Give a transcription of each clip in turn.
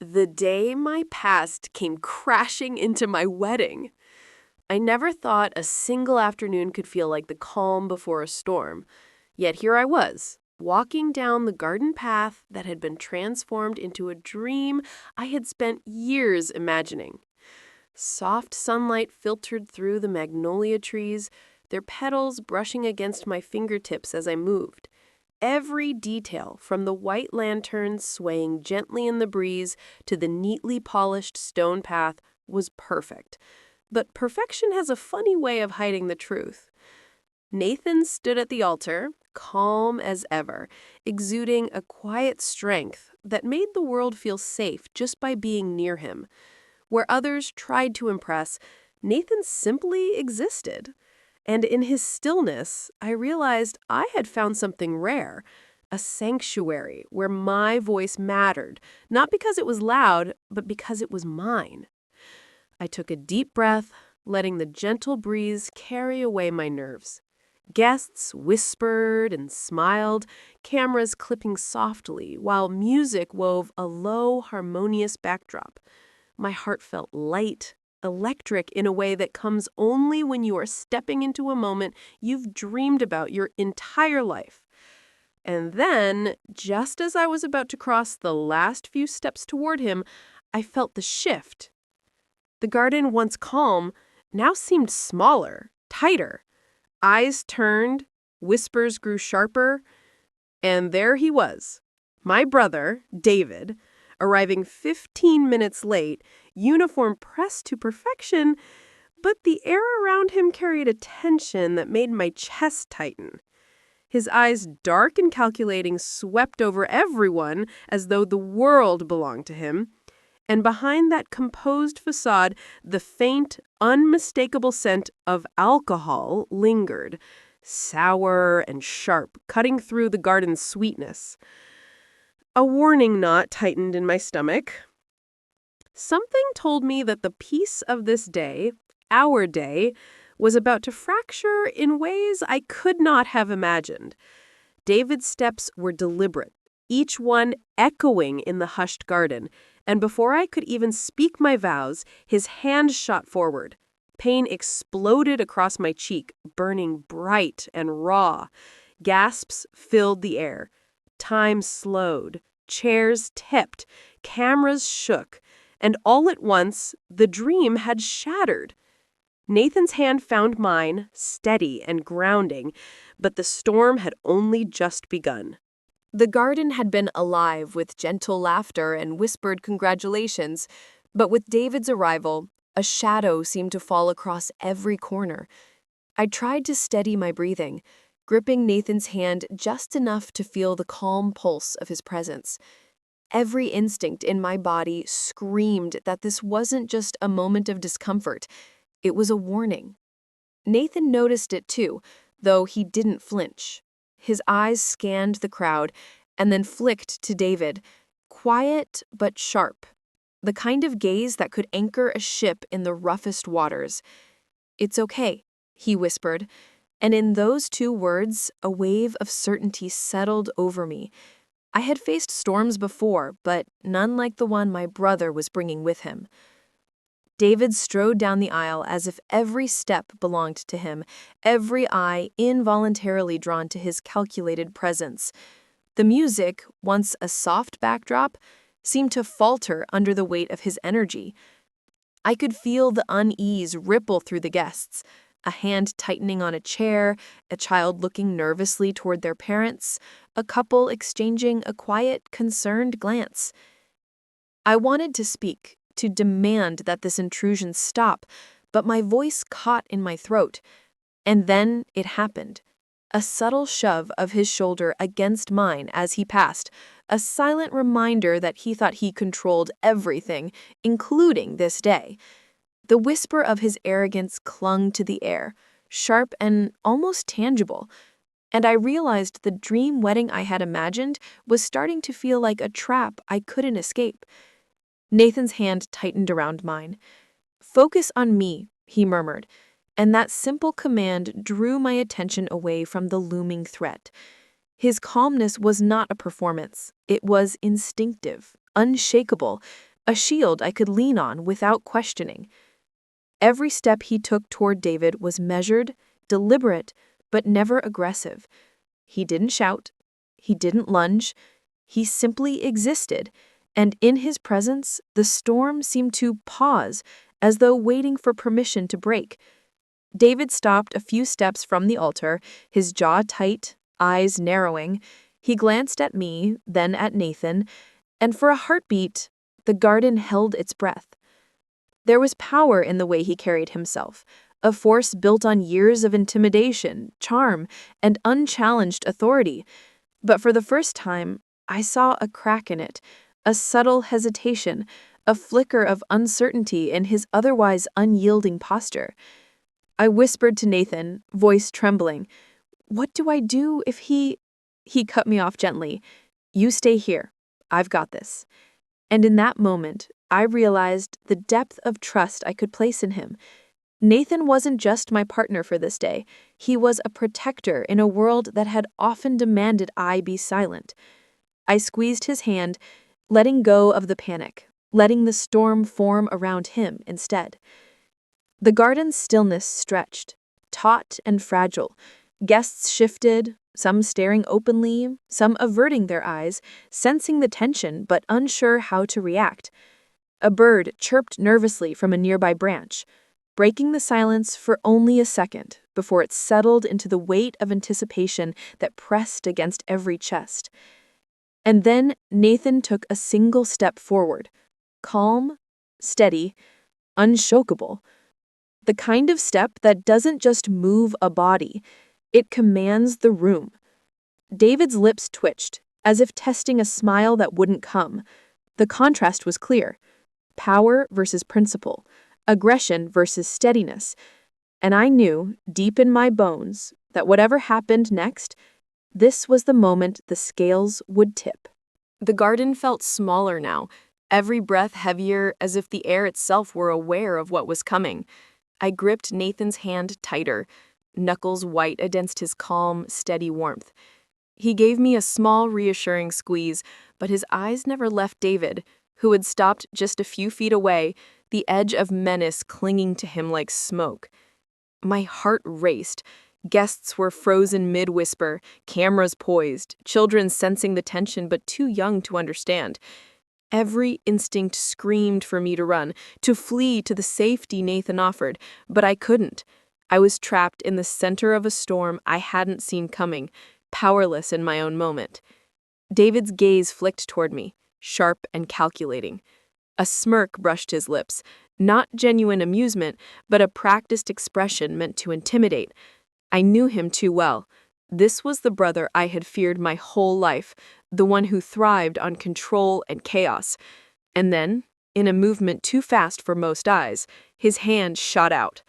The day my past came crashing into my wedding. I never thought a single afternoon could feel like the calm before a storm. Yet here I was, walking down the garden path that had been transformed into a dream I had spent years imagining. Soft sunlight filtered through the magnolia trees, their petals brushing against my fingertips as I moved. Every detail, from the white lanterns swaying gently in the breeze to the neatly polished stone path, was perfect. But perfection has a funny way of hiding the truth. Nathan stood at the altar, calm as ever, exuding a quiet strength that made the world feel safe just by being near him. Where others tried to impress, Nathan simply existed. And in his stillness, I realized I had found something rare, a sanctuary where my voice mattered, not because it was loud, but because it was mine. I took a deep breath, letting the gentle breeze carry away my nerves. Guests whispered and smiled, cameras clipping softly, while music wove a low, harmonious backdrop. My heart felt light, electric in a way that comes only when you are stepping into a moment you've dreamed about your entire life. And then, just as I was about to cross the last few steps toward him, I felt the shift. The garden, once calm, now seemed smaller, tighter. Eyes turned, whispers grew sharper, and there he was, my brother, David, arriving 15 minutes late, uniform pressed to perfection, but the air around him carried a tension that made my chest tighten. His eyes, dark and calculating, swept over everyone as though the world belonged to him. And behind that composed facade, the faint, unmistakable scent of alcohol lingered, sour and sharp, cutting through the garden's sweetness. A warning knot tightened in my stomach. Something told me that the peace of this day, our day, was about to fracture in ways I could not have imagined. David's steps were deliberate, each one echoing in the hushed garden, and before I could even speak my vows, his hand shot forward. Pain exploded across my cheek, burning bright and raw. Gasps filled the air. Time slowed, chairs tipped, cameras shook, and all at once, the dream had shattered. Nathan's hand found mine, steady and grounding, but the storm had only just begun. The garden had been alive with gentle laughter and whispered congratulations, but with David's arrival, a shadow seemed to fall across every corner. I tried to steady my breathing, gripping Nathan's hand just enough to feel the calm pulse of his presence. Every instinct in my body screamed that this wasn't just a moment of discomfort, it was a warning. Nathan noticed it too, though he didn't flinch. His eyes scanned the crowd and then flicked to David, quiet but sharp, the kind of gaze that could anchor a ship in the roughest waters. "It's okay," he whispered, and in those two words, a wave of certainty settled over me. I had faced storms before, but none like the one my brother was bringing with him. David strode down the aisle as if every step belonged to him, every eye involuntarily drawn to his calculated presence. The music, once a soft backdrop, seemed to falter under the weight of his energy. I could feel the unease ripple through the guests, a hand tightening on a chair, a child looking nervously toward their parents, a couple exchanging a quiet, concerned glance. I wanted to speak, to demand that this intrusion stop, but my voice caught in my throat. And then it happened. A subtle shove of his shoulder against mine as he passed, a silent reminder that he thought he controlled everything, including this day. The whisper of his arrogance clung to the air, sharp and almost tangible, and I realized the dream wedding I had imagined was starting to feel like a trap I couldn't escape. Nathan's hand tightened around mine. "Focus on me," he murmured, and that simple command drew my attention away from the looming threat. His calmness was not a performance. It was instinctive, unshakable, a shield I could lean on without questioning. Every step he took toward David was measured, deliberate, but never aggressive. He didn't shout. He didn't lunge. He simply existed, and in his presence, the storm seemed to pause, as though waiting for permission to break. David stopped a few steps from the altar, his jaw tight, eyes narrowing. He glanced at me, then at Nathan, and for a heartbeat, the garden held its breath. There was power in the way he carried himself, a force built on years of intimidation, charm, and unchallenged authority. But for the first time, I saw a crack in it, a subtle hesitation, a flicker of uncertainty in his otherwise unyielding posture. I whispered to Nathan, voice trembling, "What do I do if he—" He cut me off gently. "You stay here. I've got this." And in that moment, I realized the depth of trust I could place in him. Nathan wasn't just my partner for this day. He was a protector in a world that had often demanded I be silent. I squeezed his hand, letting go of the panic, letting the storm form around him instead. The garden's stillness stretched, taut and fragile. Guests shifted, some staring openly, some averting their eyes, sensing the tension but unsure how to react. A bird chirped nervously from a nearby branch, breaking the silence for only a second before it settled into the weight of anticipation that pressed against every chest. And then Nathan took a single step forward, calm, steady, unshakable. The kind of step that doesn't just move a body, it commands the room. David's lips twitched, as if testing a smile that wouldn't come. The contrast was clear. Power versus principle, aggression versus steadiness. And I knew, deep in my bones, that whatever happened next, this was the moment the scales would tip. The garden felt smaller now, every breath heavier, as if the air itself were aware of what was coming. I gripped Nathan's hand tighter, knuckles white against his calm, steady warmth. He gave me a small, reassuring squeeze, but his eyes never left David, who had stopped just a few feet away, the edge of menace clinging to him like smoke. My heart raced. Guests were frozen mid-whisper, cameras poised, children sensing the tension but too young to understand. Every instinct screamed for me to run, to flee to the safety Nathan offered, but I couldn't. I was trapped in the center of a storm I hadn't seen coming, powerless in my own moment. David's gaze flicked toward me, sharp and calculating. A smirk brushed his lips, not genuine amusement, but a practiced expression meant to intimidate. I knew him too well. This was the brother I had feared my whole life, the one who thrived on control and chaos. And then, in a movement too fast for most eyes, his hand shot out.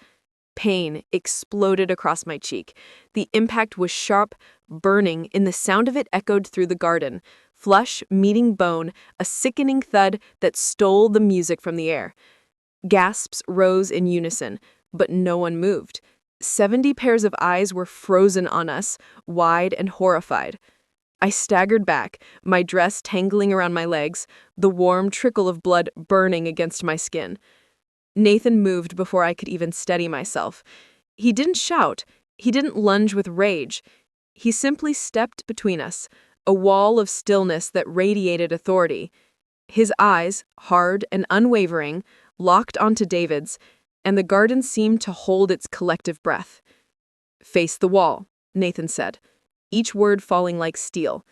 Pain exploded across my cheek. The impact was sharp, burning, and the sound of it echoed through the garden. Flesh meeting bone, a sickening thud that stole the music from the air. Gasps rose in unison, but no one moved. 70 pairs of eyes were frozen on us, wide and horrified. I staggered back, my dress tangling around my legs, the warm trickle of blood burning against my skin. Nathan moved before I could even steady myself. He didn't shout. He didn't lunge with rage. He simply stepped between us, a wall of stillness that radiated authority. His eyes, hard and unwavering, locked onto David's, and the garden seemed to hold its collective breath. "Face the wall," Nathan said, each word falling like steel.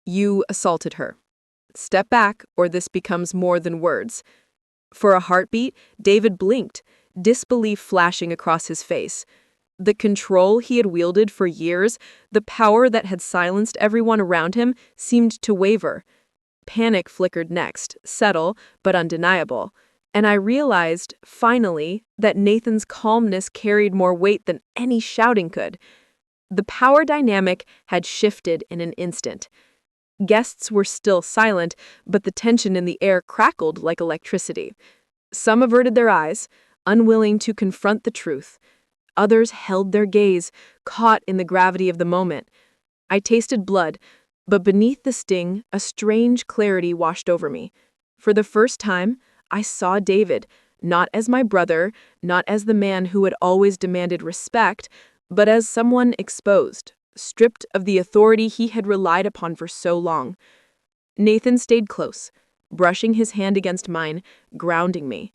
"You assaulted her. Step back, or this becomes more than words." For a heartbeat, David blinked, disbelief flashing across his face. The control he had wielded for years, the power that had silenced everyone around him, seemed to waver. Panic flickered next, subtle but undeniable. And I realized, finally, that Nathan's calmness carried more weight than any shouting could. The power dynamic had shifted in an instant. Guests were still silent, but the tension in the air crackled like electricity. Some averted their eyes, unwilling to confront the truth. Others held their gaze, caught in the gravity of the moment. I tasted blood, but beneath the sting, a strange clarity washed over me. For the first time, I saw David, not as my brother, not as the man who had always demanded respect, but as someone exposed, stripped of the authority he had relied upon for so long. Nathan stayed close, brushing his hand against mine, grounding me.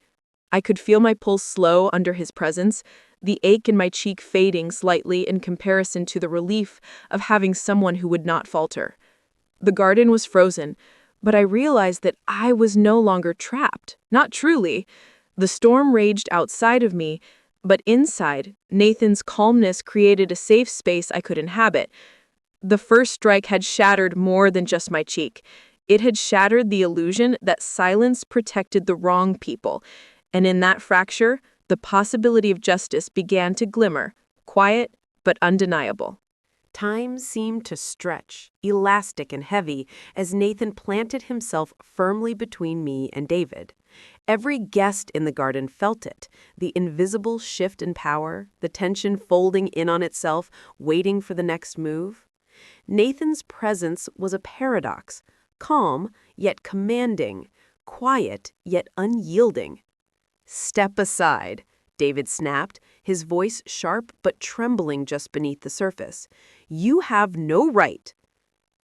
I could feel my pulse slow under his presence, the ache in my cheek fading slightly in comparison to the relief of having someone who would not falter. The garden was frozen, but I realized that I was no longer trapped, not truly. The storm raged outside of me, but inside, Nathan's calmness created a safe space I could inhabit. The first strike had shattered more than just my cheek. It had shattered the illusion that silence protected the wrong people, and in that fracture, the possibility of justice began to glimmer, quiet but undeniable. Time seemed to stretch, elastic and heavy, as Nathan planted himself firmly between me and David. Every guest in the garden felt it, the invisible shift in power, the tension folding in on itself, waiting for the next move. Nathan's presence was a paradox, calm yet commanding, quiet yet unyielding. "Step aside," David snapped, his voice sharp but trembling just beneath the surface. "You have no right."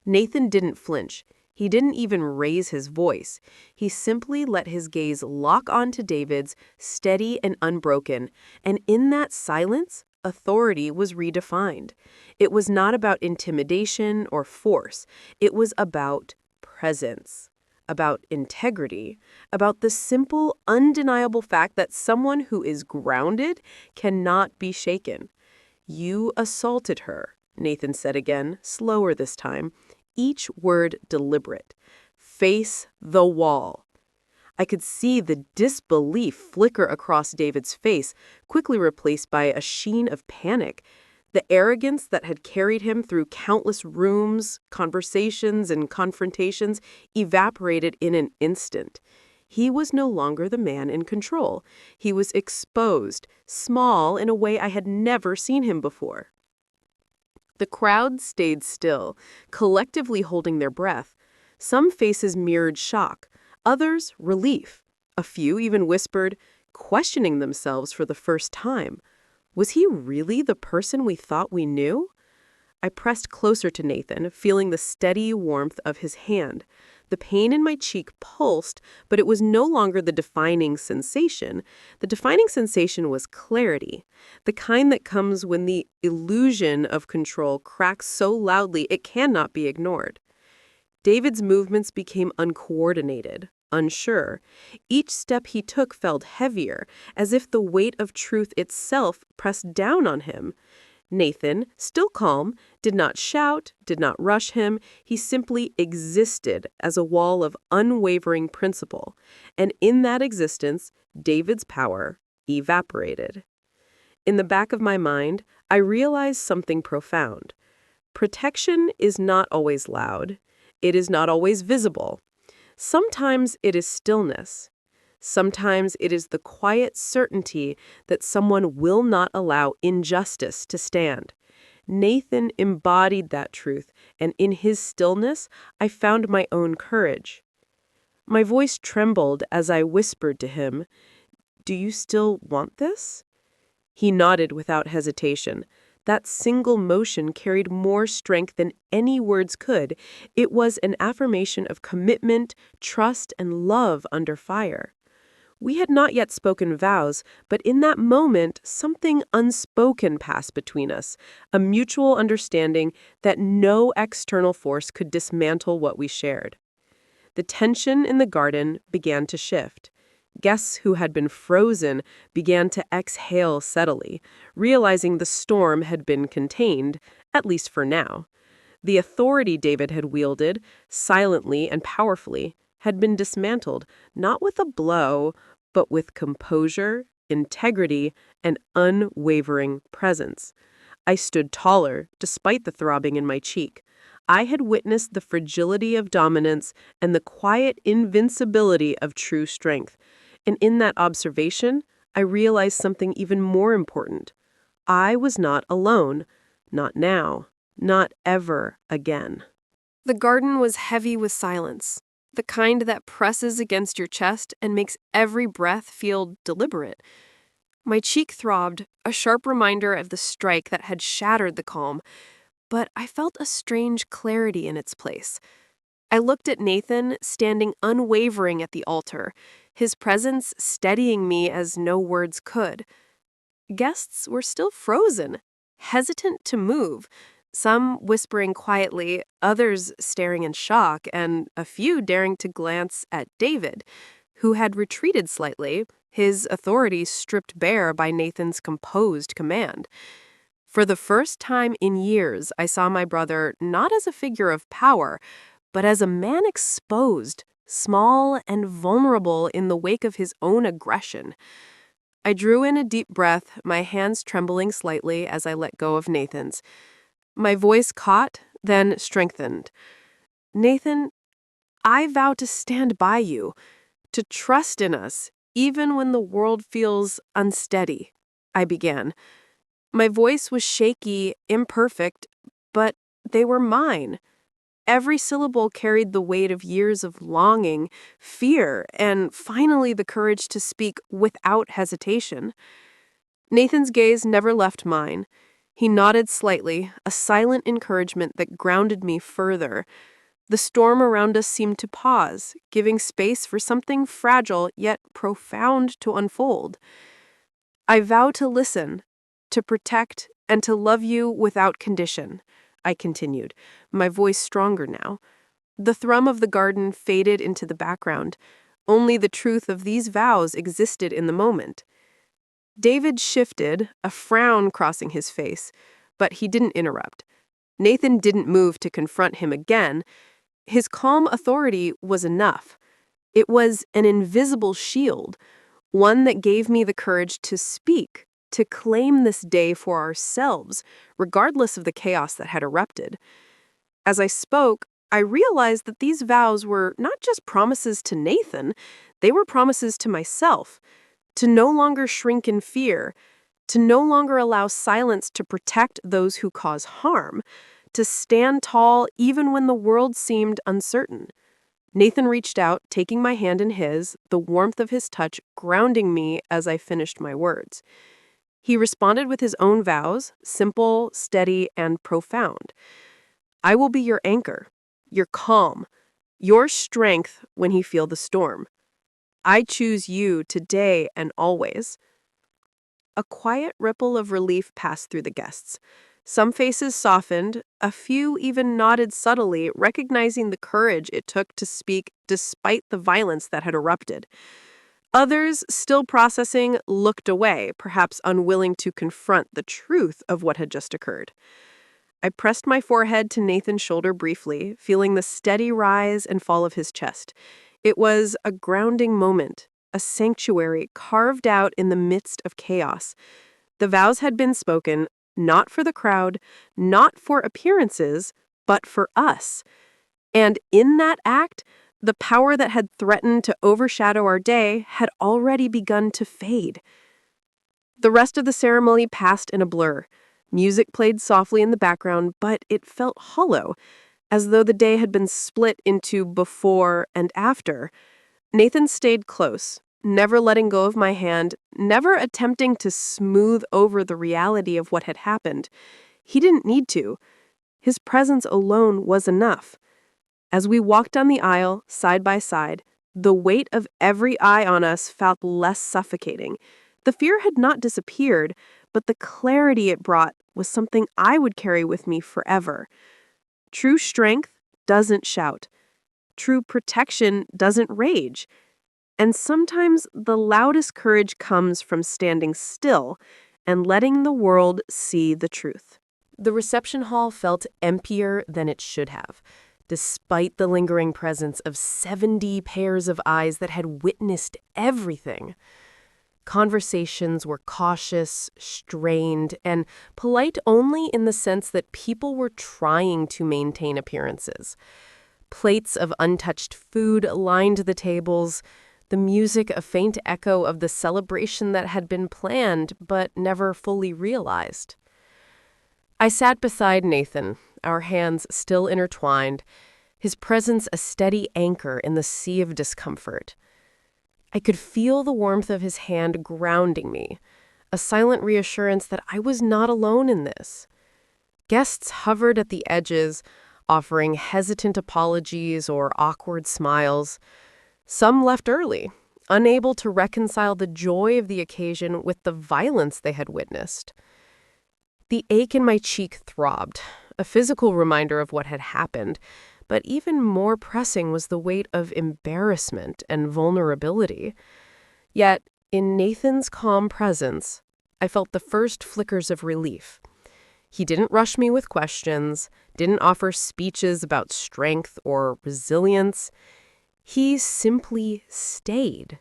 Nathan didn't flinch. He didn't even raise his voice. He simply let his gaze lock onto David's, steady and unbroken, and in that silence, authority was redefined. It was not about intimidation or force. It was about presence, about integrity, about the simple, undeniable fact that someone who is grounded cannot be shaken. "You assaulted her," Nathan said again, slower this time, each word deliberate. "Face the wall." I could see the disbelief flicker across David's face, quickly replaced by a sheen of panic. The arrogance that had carried him through countless rooms, conversations, and confrontations evaporated in an instant. He was no longer the man in control. He was exposed, small in a way I had never seen him before. The crowd stayed still, collectively holding their breath. Some faces mirrored shock, others relief. A few even whispered, questioning themselves for the first time. Was he really the person we thought we knew? I pressed closer to Nathan, feeling the steady warmth of his hand. The pain in my cheek pulsed, but it was no longer the defining sensation. The defining sensation was clarity, the kind that comes when the illusion of control cracks so loudly it cannot be ignored. David's movements became uncoordinated, unsure. Each step he took felt heavier, as if the weight of truth itself pressed down on him. Nathan, still calm, did not shout, did not rush him. He simply existed as a wall of unwavering principle. And in that existence, David's power evaporated. In the back of my mind, I realized something profound. Protection is not always loud. It is not always visible. Sometimes it is stillness. Sometimes it is the quiet certainty that someone will not allow injustice to stand. Nathan embodied that truth, and in his stillness, I found my own courage. My voice trembled as I whispered to him, "Do you still want this?" He nodded without hesitation. That single motion carried more strength than any words could. It was an affirmation of commitment, trust, and love under fire. We had not yet spoken vows, but in that moment, something unspoken passed between us, a mutual understanding that no external force could dismantle what we shared. The tension in the garden began to shift. Guests who had been frozen began to exhale steadily, realizing the storm had been contained, at least for now. The authority David had wielded, silently and powerfully, had been dismantled, not with a blow, but with composure, integrity, and unwavering presence. I stood taller, despite the throbbing in my cheek. I had witnessed the fragility of dominance and the quiet invincibility of true strength. And in that observation, I realized something even more important. I was not alone. Not now. Not ever again. The garden was heavy with silence. the kind that presses against your chest and makes every breath feel deliberate. My cheek throbbed, a sharp reminder of the strike that had shattered the calm, but I felt a strange clarity in its place. I looked at Nathan, standing unwavering at the altar, his presence steadying me as no words could. Guests were still frozen, hesitant to move, some whispering quietly, others staring in shock, and a few daring to glance at David, who had retreated slightly, his authority stripped bare by Nathan's composed command. For the first time in years, I saw my brother not as a figure of power, but as a man exposed, small and vulnerable in the wake of his own aggression. I drew in a deep breath, my hands trembling slightly as I let go of Nathan's. My voice caught, then strengthened. Nathan, I vow to stand by you, to trust in us, even when the world feels unsteady, I began. My voice was shaky, imperfect, but they were mine. Every syllable carried the weight of years of longing, fear, and finally the courage to speak without hesitation. Nathan's gaze never left mine. He nodded slightly, a silent encouragement that grounded me further. The storm around us seemed to pause, giving space for something fragile yet profound to unfold. I vow to listen, to protect, and to love you without condition, I continued, my voice stronger now. The thrum of the garden faded into the background. Only the truth of these vows existed in the moment. David shifted, a frown crossing his face, but he didn't interrupt. Nathan didn't move to confront him again. His calm authority was enough. It was an invisible shield, one that gave me the courage to speak, to claim this day for ourselves, regardless of the chaos that had erupted. As I spoke, I realized that these vows were not just promises to Nathan, they were promises to myself, to no longer shrink in fear, to no longer allow silence to protect those who cause harm, to stand tall even when the world seemed uncertain. Nathan reached out, taking my hand in his, the warmth of his touch grounding me as I finished my words. He responded with his own vows, simple, steady, and profound. I will be your anchor, your calm, your strength when you feel the storm. I choose you today and always. A quiet ripple of relief passed through the guests. Some faces softened, a few even nodded subtly, recognizing the courage it took to speak despite the violence that had erupted. Others, still processing, looked away, perhaps unwilling to confront the truth of what had just occurred. I pressed my forehead to Nathan's shoulder briefly, feeling the steady rise and fall of his chest. It was a grounding moment, a sanctuary carved out in the midst of chaos. The vows had been spoken, not for the crowd, not for appearances, but for us. And in that act, the power that had threatened to overshadow our day had already begun to fade. The rest of the ceremony passed in a blur. Music played softly in the background, but it felt hollow, as though the day had been split into before and after. Nathan stayed close, never letting go of my hand, never attempting to smooth over the reality of what had happened. He didn't need to. His presence alone was enough. As we walked down the aisle, side by side, the weight of every eye on us felt less suffocating. The fear had not disappeared, but the clarity it brought was something I would carry with me forever. True strength doesn't shout. True protection doesn't rage. And sometimes the loudest courage comes from standing still and letting the world see the truth. The reception hall felt emptier than it should have, despite the lingering presence of 70 pairs of eyes that had witnessed everything. Conversations were cautious, strained, and polite only in the sense that people were trying to maintain appearances. Plates of untouched food lined the tables, the music a faint echo of the celebration that had been planned but never fully realized. I sat beside Nathan, our hands still intertwined, his presence a steady anchor in the sea of discomfort. I could feel the warmth of his hand grounding me, a silent reassurance that I was not alone in this. Guests hovered at the edges, offering hesitant apologies or awkward smiles. Some left early, unable to reconcile the joy of the occasion with the violence they had witnessed. The ache in my cheek throbbed, a physical reminder of what had happened, but even more pressing was the weight of embarrassment and vulnerability. Yet, in Nathan's calm presence, I felt the first flickers of relief. He didn't rush me with questions, didn't offer speeches about strength or resilience. He simply stayed.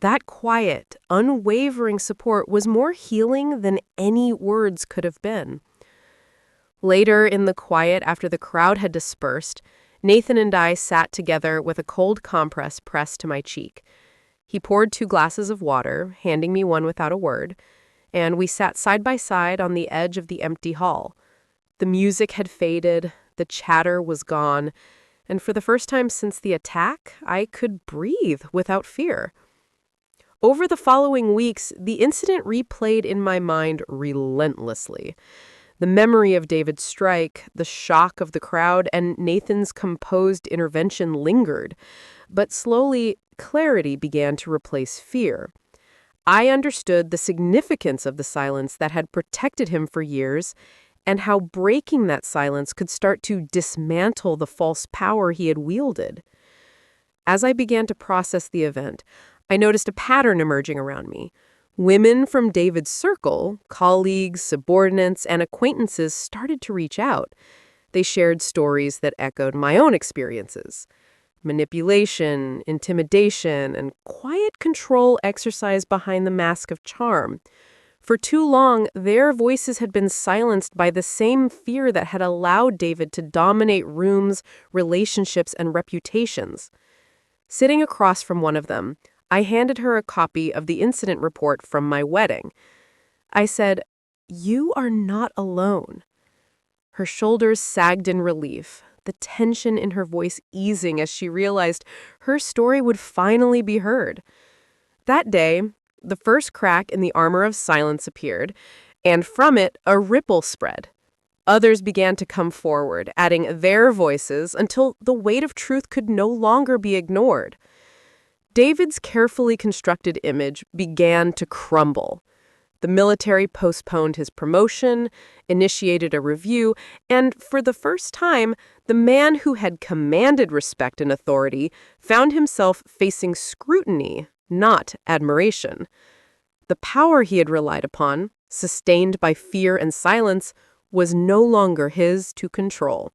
That quiet, unwavering support was more healing than any words could have been. Later in the quiet, after the crowd had dispersed, Nathan and I sat together with a cold compress pressed to my cheek. He poured 2 glasses of water, handing me one without a word, and we sat side by side on the edge of the empty hall. The music had faded, the chatter was gone, and for the first time since the attack, I could breathe without fear. Over the following weeks, the incident replayed in my mind relentlessly. The memory of David's strike, the shock of the crowd, and Nathan's composed intervention lingered. But slowly, clarity began to replace fear. I understood the significance of the silence that had protected him for years, and how breaking that silence could start to dismantle the false power he had wielded. As I began to process the event, I noticed a pattern emerging around me. Women from David's circle, colleagues, subordinates, and acquaintances started to reach out. They shared stories that echoed my own experiences. Manipulation, intimidation, and quiet control exercised behind the mask of charm. For too long, their voices had been silenced by the same fear that had allowed David to dominate rooms, relationships, and reputations. Sitting across from one of them, I handed her a copy of the incident report from my wedding. I said, "You are not alone." Her shoulders sagged in relief, the tension in her voice easing as she realized her story would finally be heard. That day, the first crack in the armor of silence appeared, and from it, a ripple spread. Others began to come forward, adding their voices until the weight of truth could no longer be ignored. David's carefully constructed image began to crumble. The military postponed his promotion, initiated a review, and for the first time, the man who had commanded respect and authority found himself facing scrutiny, not admiration. The power he had relied upon, sustained by fear and silence, was no longer his to control.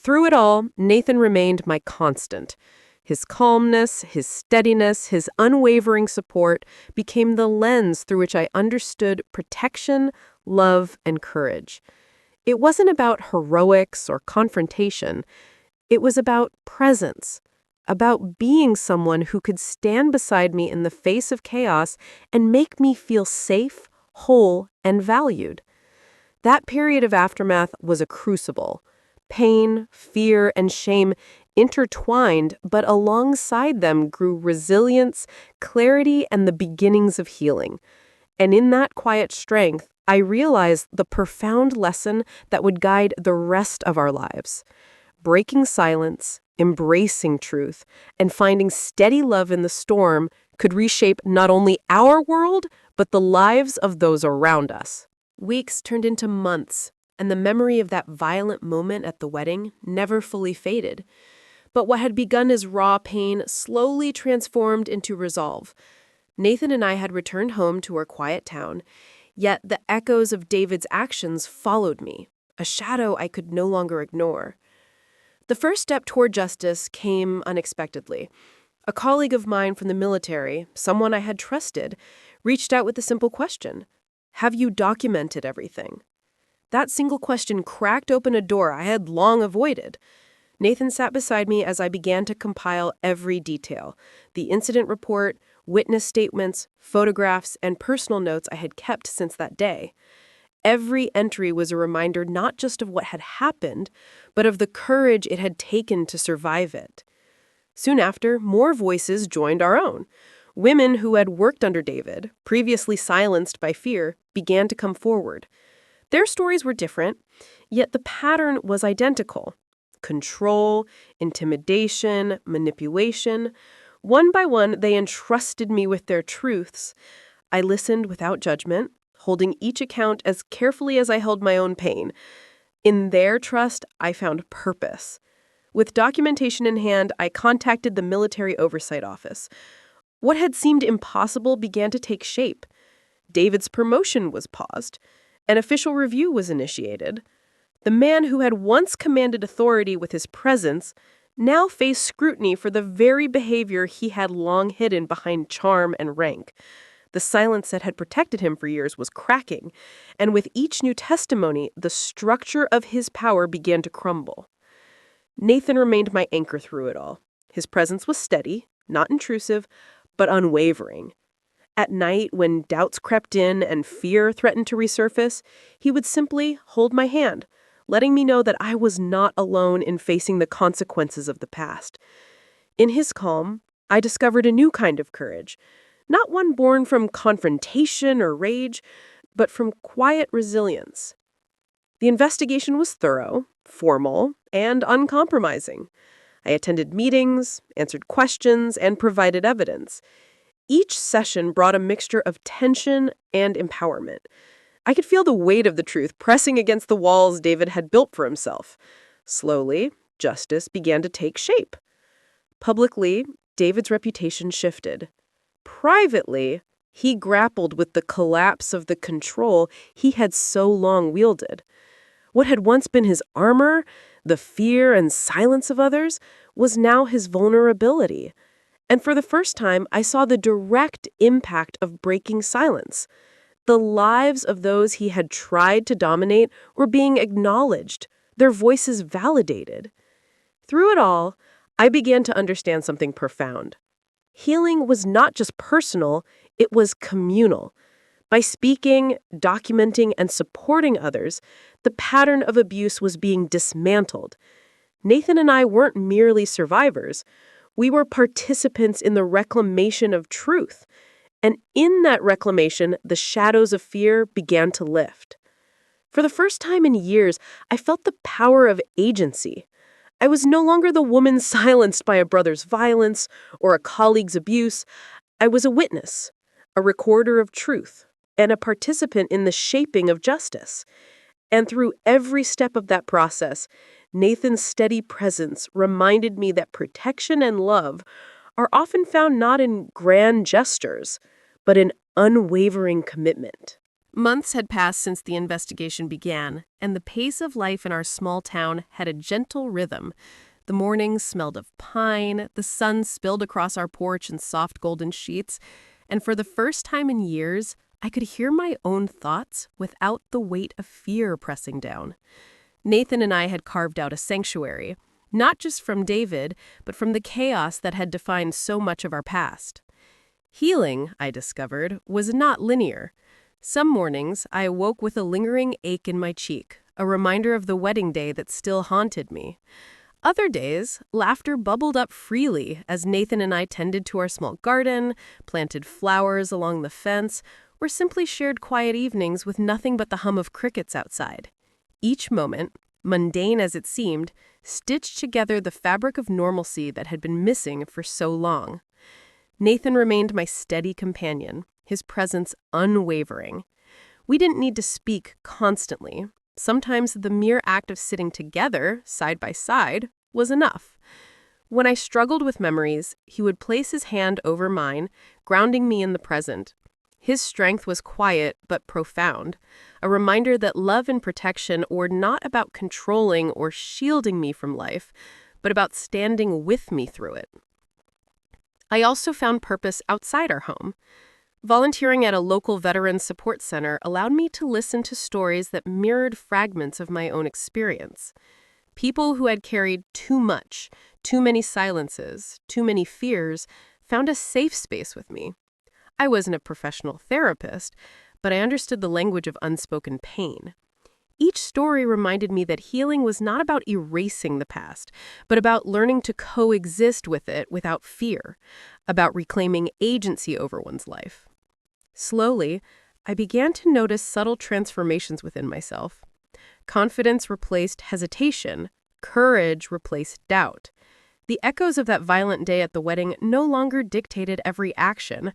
Through it all, Nathan remained my constant. His calmness, his steadiness, his unwavering support became the lens through which I understood protection, love, and courage. It wasn't about heroics or confrontation. It was about presence, about being someone who could stand beside me in the face of chaos and make me feel safe, whole, and valued. That period of aftermath was a crucible. Pain, fear, and shame intertwined, but alongside them grew resilience, clarity, and the beginnings of healing. And in that quiet strength, I realized the profound lesson that would guide the rest of our lives. Breaking silence, embracing truth, and finding steady love in the storm could reshape not only our world, but the lives of those around us. Weeks turned into months, and the memory of that violent moment at the wedding never fully faded. But what had begun as raw pain slowly transformed into resolve. Nathan and I had returned home to our quiet town, yet the echoes of David's actions followed me, a shadow I could no longer ignore. The first step toward justice came unexpectedly. A colleague of mine from the military, someone I had trusted, reached out with a simple question. Have you documented everything? That single question cracked open a door I had long avoided. Nathan sat beside me as I began to compile every detail: the incident report, witness statements, photographs, and personal notes I had kept since that day. Every entry was a reminder not just of what had happened, but of the courage it had taken to survive it. Soon after, more voices joined our own. Women who had worked under David, previously silenced by fear, began to come forward. Their stories were different, yet the pattern was identical. Control, intimidation, manipulation. One by one, they entrusted me with their truths. I listened without judgment, holding each account as carefully as I held my own pain. In their trust, I found purpose. With documentation in hand, I contacted the Military Oversight Office. What had seemed impossible began to take shape. David's promotion was paused. An official review was initiated. The man who had once commanded authority with his presence now faced scrutiny for the very behavior he had long hidden behind charm and rank. The silence that had protected him for years was cracking, and with each new testimony, the structure of his power began to crumble. Nathan remained my anchor through it all. His presence was steady, not intrusive, but unwavering. At night, when doubts crept in and fear threatened to resurface, he would simply hold my hand, letting me know that I was not alone in facing the consequences of the past. In his calm, I discovered a new kind of courage, not one born from confrontation or rage, but from quiet resilience. The investigation was thorough, formal, and uncompromising. I attended meetings, answered questions, and provided evidence. Each session brought a mixture of tension and empowerment. I could feel the weight of the truth pressing against the walls David had built for himself. Slowly, justice began to take shape. Publicly, David's reputation shifted. Privately, he grappled with the collapse of the control he had so long wielded. What had once been his armor, the fear and silence of others, was now his vulnerability. And for the first time, I saw the direct impact of breaking silence. The lives of those he had tried to dominate were being acknowledged, their voices validated. Through it all, I began to understand something profound. Healing was not just personal, it was communal. By speaking, documenting, and supporting others, the pattern of abuse was being dismantled. Nathan and I weren't merely survivors. We were participants in the reclamation of truth. And in that reclamation, the shadows of fear began to lift. For the first time in years, I felt the power of agency. I was no longer the woman silenced by a brother's violence or a colleague's abuse. I was a witness, a recorder of truth, and a participant in the shaping of justice. And through every step of that process, Nathan's steady presence reminded me that protection and love are often found not in grand gestures, but in unwavering commitment. Months had passed since the investigation began, and the pace of life in our small town had a gentle rhythm. The mornings smelled of pine, the sun spilled across our porch in soft golden sheets, and for the first time in years, I could hear my own thoughts without the weight of fear pressing down. Nathan and I had carved out a sanctuary, not just from David, but from the chaos that had defined so much of our past. Healing, I discovered, was not linear. Some mornings, I awoke with a lingering ache in my cheek, a reminder of the wedding day that still haunted me. Other days, laughter bubbled up freely as Nathan and I tended to our small garden, planted flowers along the fence, or simply shared quiet evenings with nothing but the hum of crickets outside. Each moment, mundane as it seemed, stitched together the fabric of normalcy that had been missing for so long. Nathan remained my steady companion, his presence unwavering. We didn't need to speak constantly. Sometimes the mere act of sitting together, side by side, was enough. When I struggled with memories, he would place his hand over mine, grounding me in the present. His strength was quiet but profound, a reminder that love and protection were not about controlling or shielding me from life, but about standing with me through it. I also found purpose outside our home. Volunteering at a local veterans support center allowed me to listen to stories that mirrored fragments of my own experience. People who had carried too much, too many silences, too many fears, found a safe space with me. I wasn't a professional therapist, but I understood the language of unspoken pain. Each story reminded me that healing was not about erasing the past, but about learning to coexist with it without fear, about reclaiming agency over one's life. Slowly, I began to notice subtle transformations within myself. Confidence replaced hesitation, courage replaced doubt. The echoes of that violent day at the wedding no longer dictated every action.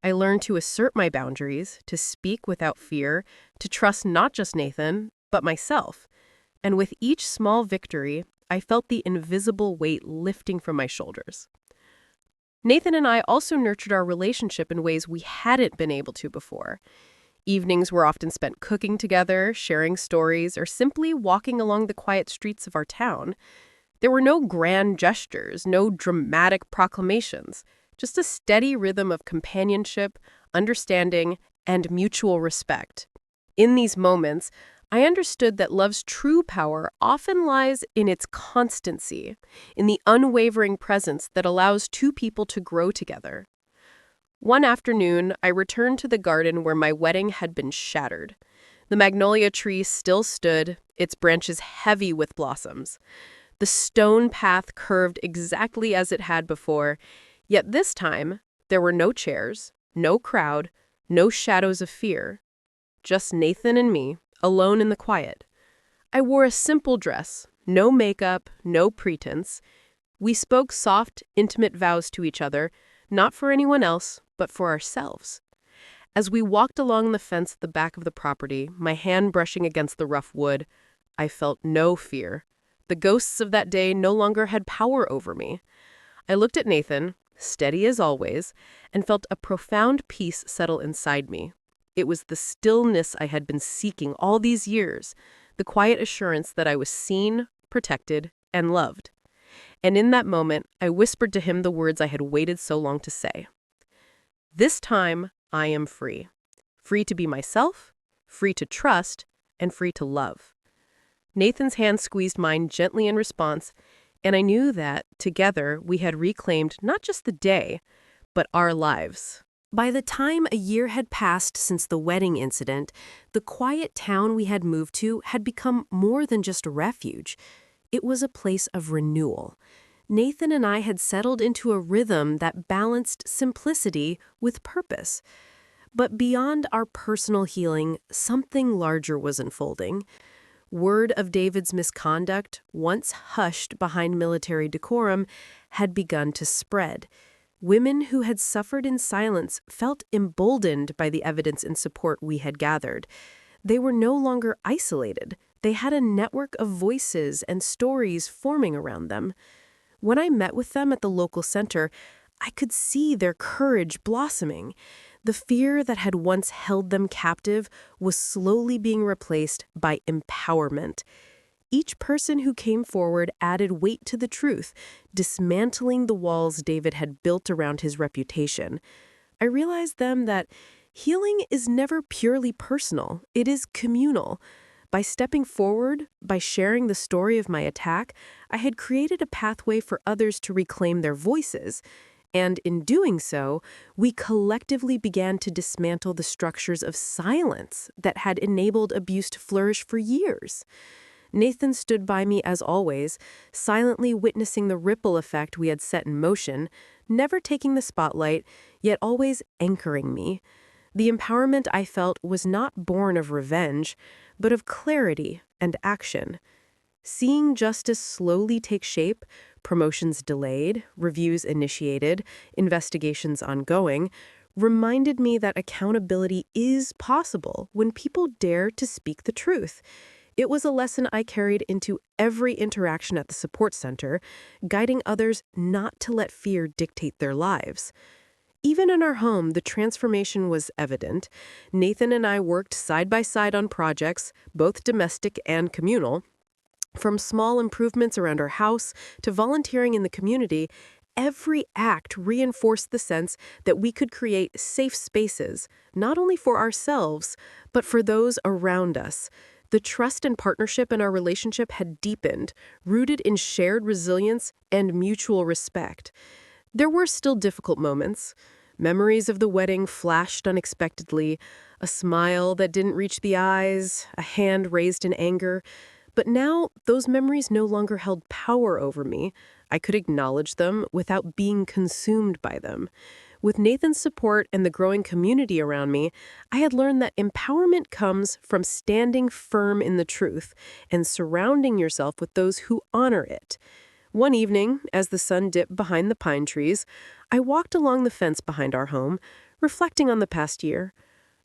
I learned to assert my boundaries, to speak without fear, to trust not just Nathan, but myself. And with each small victory, I felt the invisible weight lifting from my shoulders. Nathan and I also nurtured our relationship in ways we hadn't been able to before. Evenings were often spent cooking together, sharing stories, or simply walking along the quiet streets of our town. There were no grand gestures, no dramatic proclamations, just a steady rhythm of companionship, understanding, and mutual respect. In these moments, I understood that love's true power often lies in its constancy, in the unwavering presence that allows two people to grow together. One afternoon, I returned to the garden where my wedding had been shattered. The magnolia tree still stood, its branches heavy with blossoms. The stone path curved exactly as it had before, yet this time, there were no chairs, no crowd, no shadows of fear. Just Nathan and me, alone in the quiet. I wore a simple dress, no makeup, no pretense. We spoke soft, intimate vows to each other, not for anyone else, but for ourselves. As we walked along the fence at the back of the property, my hand brushing against the rough wood, I felt no fear. The ghosts of that day no longer had power over me. I looked at Nathan, steady as always, and felt a profound peace settle inside me. It was the stillness I had been seeking all these years, the quiet assurance that I was seen, protected, and loved. And in that moment, I whispered to him the words I had waited so long to say. This time, I am free. Free to be myself, free to trust, and free to love. Nathan's hand squeezed mine gently in response, and I knew that, together, we had reclaimed not just the day, but our lives. By the time a year had passed since the wedding incident, the quiet town we had moved to had become more than just a refuge. It was a place of renewal. Nathan and I had settled into a rhythm that balanced simplicity with purpose. But beyond our personal healing, something larger was unfolding. Word of David's misconduct, once hushed behind military decorum, had begun to spread. Women who had suffered in silence felt emboldened by the evidence and support we had gathered. They were no longer isolated. They had a network of voices and stories forming around them. When I met with them at the local center, I could see their courage blossoming. The fear that had once held them captive was slowly being replaced by empowerment. Each person who came forward added weight to the truth, dismantling the walls David had built around his reputation. I realized then that healing is never purely personal, it is communal. By stepping forward, by sharing the story of my attack, I had created a pathway for others to reclaim their voices. And in doing so, we collectively began to dismantle the structures of silence that had enabled abuse to flourish for years. Nathan stood by me as always, silently witnessing the ripple effect we had set in motion, never taking the spotlight, yet always anchoring me. The empowerment I felt was not born of revenge, but of clarity and action. Seeing justice slowly take shape, promotions delayed, reviews initiated, investigations ongoing, reminded me that accountability is possible when people dare to speak the truth. It was a lesson I carried into every interaction at the support center, guiding others not to let fear dictate their lives. Even in our home, the transformation was evident. Nathan and I worked side by side on projects, both domestic and communal. From small improvements around our house to volunteering in the community, every act reinforced the sense that we could create safe spaces, not only for ourselves, but for those around us. The trust and partnership in our relationship had deepened, rooted in shared resilience and mutual respect. There were still difficult moments. Memories of the wedding flashed unexpectedly, a smile that didn't reach the eyes, a hand raised in anger. But now, those memories no longer held power over me. I could acknowledge them without being consumed by them. With Nathan's support and the growing community around me, I had learned that empowerment comes from standing firm in the truth and surrounding yourself with those who honor it. One evening, as the sun dipped behind the pine trees, I walked along the fence behind our home, reflecting on the past year.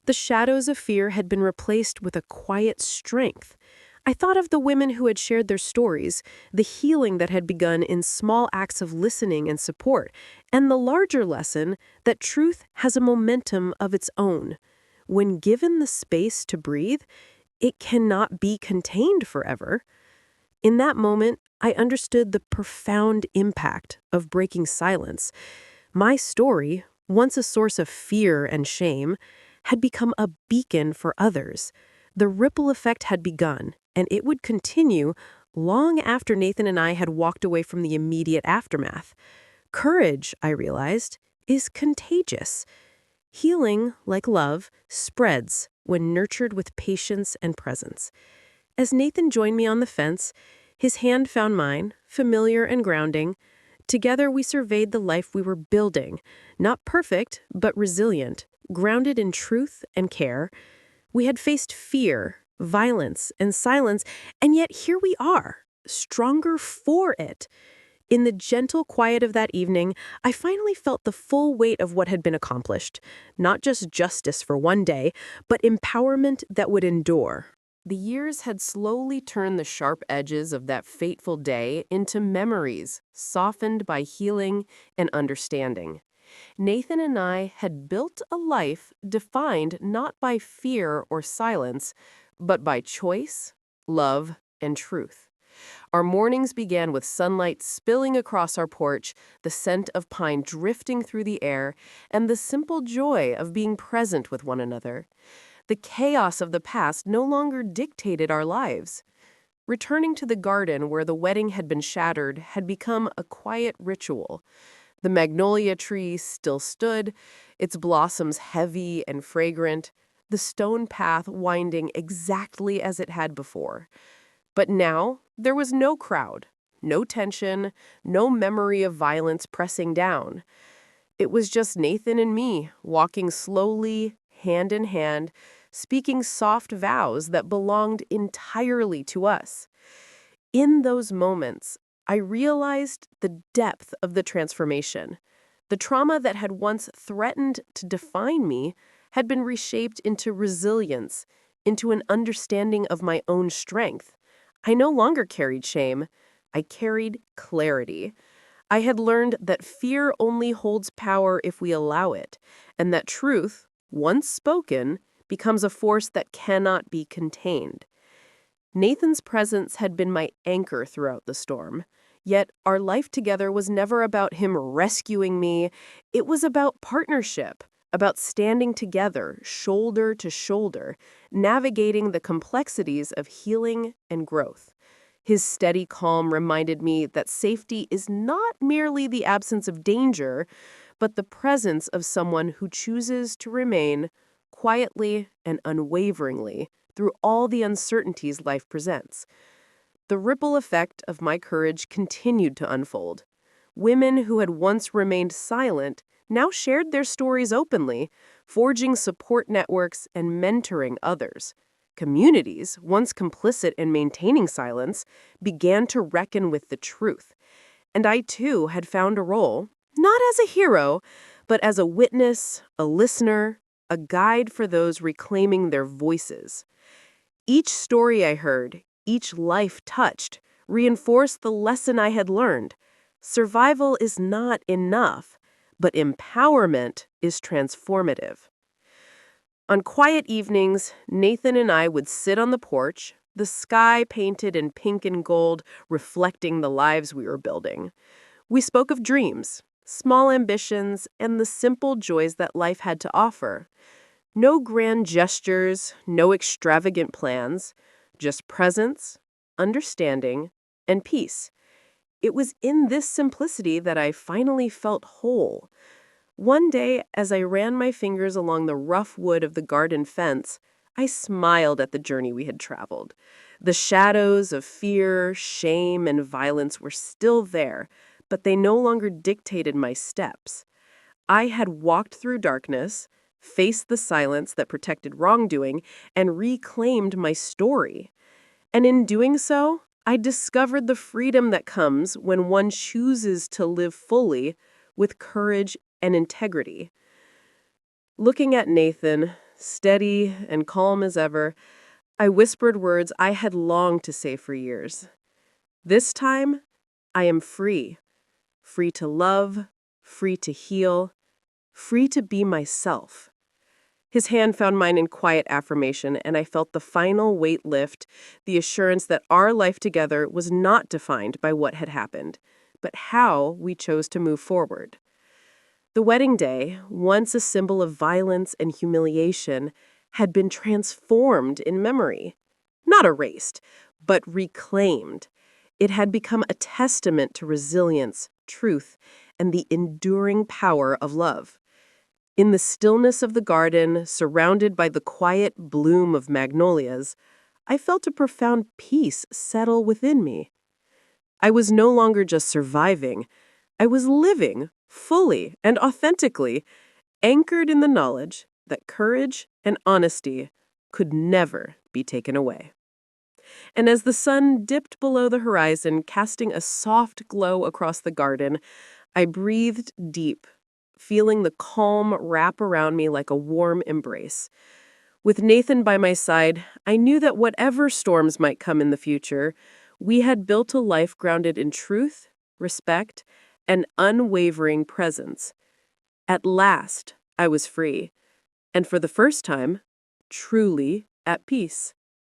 The shadows of fear had been replaced with a quiet strength. I thought of the women who had shared their stories, the healing that had begun in small acts of listening and support, and the larger lesson that truth has a momentum of its own. When given the space to breathe, it cannot be contained forever. In that moment, I understood the profound impact of breaking silence. My story, once a source of fear and shame, had become a beacon for others. The ripple effect had begun, and it would continue long after Nathan and I had walked away from the immediate aftermath. Courage, I realized, is contagious. Healing, like love, spreads when nurtured with patience and presence. As Nathan joined me on the fence, his hand found mine, familiar and grounding. Together we surveyed the life we were building, not perfect, but resilient, grounded in truth and care. We had faced fear, violence, and silence, and yet here we are, stronger for it. In the gentle quiet of that evening, I finally felt the full weight of what had been accomplished. Not just justice for one day, but empowerment that would endure. The years had slowly turned the sharp edges of that fateful day into memories, softened by healing and understanding. Nathan and I had built a life defined not by fear or silence, but by choice, love, and truth. Our mornings began with sunlight spilling across our porch, the scent of pine drifting through the air, and the simple joy of being present with one another. The chaos of the past no longer dictated our lives. Returning to the garden where the wedding had been shattered had become a quiet ritual. The magnolia tree still stood, its blossoms heavy and fragrant, the stone path winding exactly as it had before. But now there was no crowd, no tension, no memory of violence pressing down. It was just Nathan and me, walking slowly, hand in hand, speaking soft vows that belonged entirely to us. In those moments, I realized the depth of the transformation. The trauma that had once threatened to define me had been reshaped into resilience, into an understanding of my own strength. I no longer carried shame. I carried clarity. I had learned that fear only holds power if we allow it, and that truth, once spoken, becomes a force that cannot be contained. Nathan's presence had been my anchor throughout the storm, yet our life together was never about him rescuing me. It was about partnership, about standing together, shoulder to shoulder, navigating the complexities of healing and growth. His steady calm reminded me that safety is not merely the absence of danger, but the presence of someone who chooses to remain quietly and unwaveringly through all the uncertainties life presents. The ripple effect of my courage continued to unfold. Women who had once remained silent now shared their stories openly, forging support networks and mentoring others. Communities, once complicit in maintaining silence, began to reckon with the truth. And I too had found a role, not as a hero, but as a witness, a listener, a guide for those reclaiming their voices. Each story I heard, each life touched, reinforced the lesson I had learned. Survival is not enough, but empowerment is transformative. On quiet evenings, Nathan and I would sit on the porch, the sky painted in pink and gold, reflecting the lives we were building. We spoke of dreams, small ambitions, and the simple joys that life had to offer. No grand gestures, no extravagant plans, just presence, understanding, and peace. It was in this simplicity that I finally felt whole. One day, as I ran my fingers along the rough wood of the garden fence, I smiled at the journey we had traveled. The shadows of fear, shame, and violence were still there, but they no longer dictated my steps. I had walked through darkness, faced the silence that protected wrongdoing, and reclaimed my story. And in doing so, I discovered the freedom that comes when one chooses to live fully with courage and integrity. Looking at Nathan, steady and calm as ever, I whispered words I had longed to say for years. This time, I am free. Free to love, free to heal, free to be myself. His hand found mine in quiet affirmation, and I felt the final weight lift, the assurance that our life together was not defined by what had happened, but how we chose to move forward. The wedding day, once a symbol of violence and humiliation, had been transformed in memory. Not erased, but reclaimed. It had become a testament to resilience, truth, and the enduring power of love. In the stillness of the garden, surrounded by the quiet bloom of magnolias, I felt a profound peace settle within me. I was no longer just surviving. I was living fully and authentically, anchored in the knowledge that courage and honesty could never be taken away. And as the sun dipped below the horizon, casting a soft glow across the garden, I breathed deep, feeling the calm wrap around me like a warm embrace. With Nathan by my side, I knew that whatever storms might come in the future, we had built a life grounded in truth, respect, and unwavering presence. At last, I was free, and for the first time, truly at peace.